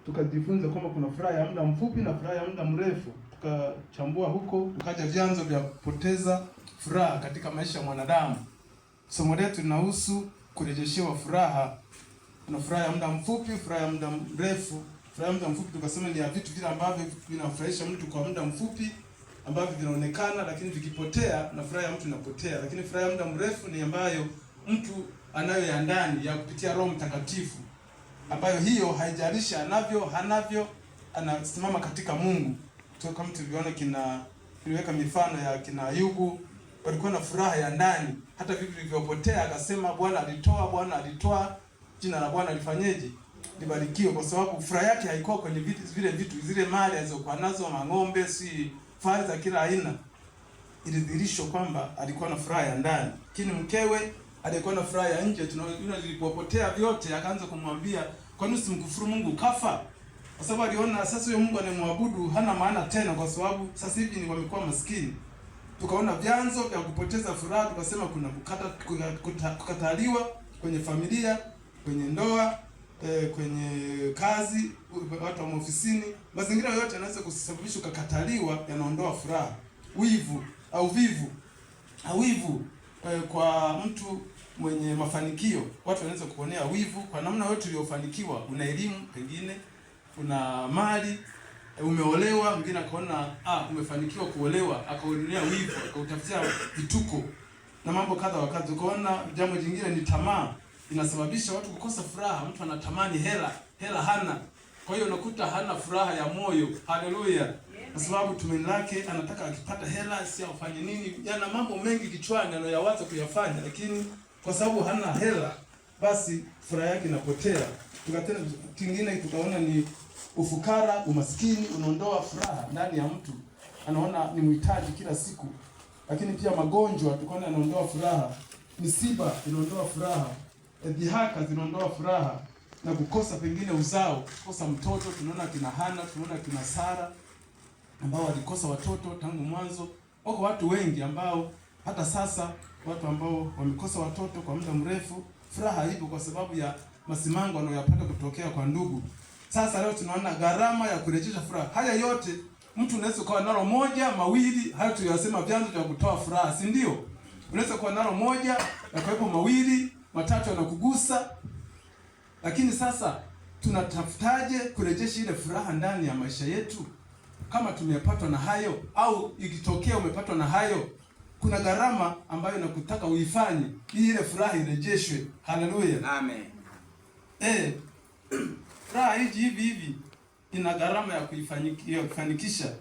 tukajifunza kwamba kuna furaha ya muda mfupi na furaha ya muda mrefu. Tukachambua huko, tukaja vyanzo vya kupoteza furaha katika maisha ya mwanadamu. Somo letu linahusu kurejeshewa furaha. Kuna furaha ya muda mfupi, furaha ya muda mrefu. Furaha ya muda mfupi tukasema ni ya vitu vile ambavyo vinafurahisha mtu kwa muda mfupi, ambavyo vinaonekana lakini vikipotea na furaha ya mtu inapotea. Lakini furaha ya muda mrefu ni ambayo mtu anayo ya ndani ya kupitia Roho Mtakatifu, ambayo hiyo haijalishi hanavyo, anasimama katika Mungu. Kama tulivyoona tuliweka mifano ya kina Ayubu, walikuwa na furaha ya ndani hata vitu vilivyopotea, akasema Bwana alitoa, jina la Bwana lifanyeje? Libarikiwe, kwa sababu furaha yake haikuwa kwenye vitu zile mali alizokuwa nazo, ng'ombe, si fahari za kila aina. Ilidhihirishwa kwamba alikuwa na furaha ya ndani. Lakini mkewe alikuwa na furaha ya nje. Tunaona vilipopotea vyote, akaanza kumwambia, kwa nini usimkufuru Mungu kafa? Kwa sababu aliona sasa huyo Mungu anayemwabudu hana maana tena, kwa sababu sasa hivi ni wamekuwa maskini. Tukaona vyanzo vya kupoteza furaha, tukasema kuna kukataliwa kwenye familia, kwenye ndoa, kwenye kazi, watu wa ofisini. Mazingira yote yanaweza kusababisha kukataliwa, yanaondoa furaha. Wivu au wivu kwa mtu mwenye mafanikio, watu wanaweza kuonea wivu kwa namna yote uliyofanikiwa. Una elimu, pengine una mali, umeolewa, mwingine akaona umefanikiwa kuolewa, akaonea wivu, akautafutia vituko na mambo kadha wa kadha. Ukaona jambo jingine ni tamaa, inasababisha watu kukosa furaha. Mtu anatamani hela hana, kwa hiyo unakuta hana furaha ya moyo. Haleluya! Kwa sababu tumaini lake anataka akipata hela si afanye nini, yana mambo mengi kichwani anayowaza kuyafanya, lakini kwa sababu hana hela, basi furaha yake inapotea. Tukatena kingine tukaona ni ufukara, umaskini unaondoa furaha ndani ya mtu, anaona ni mhitaji kila siku. Lakini pia magonjwa tukaona yanaondoa furaha, misiba inaondoa furaha, dhihaka zinaondoa furaha, na kukosa pengine uzao, kukosa mtoto. Tunaona kina Hana, tunaona kina Sara ambao walikosa watoto tangu mwanzo. Wako watu wengi ambao hata sasa, watu ambao wamekosa watoto kwa muda mrefu, furaha haipo kwa sababu ya masimango wanayopata kutokea kwa ndugu. Sasa leo tunaona gharama ya kurejesha furaha. Haya yote mtu unaweza kuwa nalo moja, mawili, hayo tuliyosema vyanzo vya kutoa furaha, si ndio? Unaweza kuwa nalo moja, yakawepo mawili, matatu yanakugusa. Lakini sasa tunatafutaje kurejesha ile furaha ndani ya maisha yetu? Kama tumepatwa na hayo, au ikitokea umepatwa na hayo, kuna gharama ambayo nakutaka uifanye ili ile furaha irejeshwe. Haleluya, amen. Furaha hivi ina gharama ya kuifanikisha.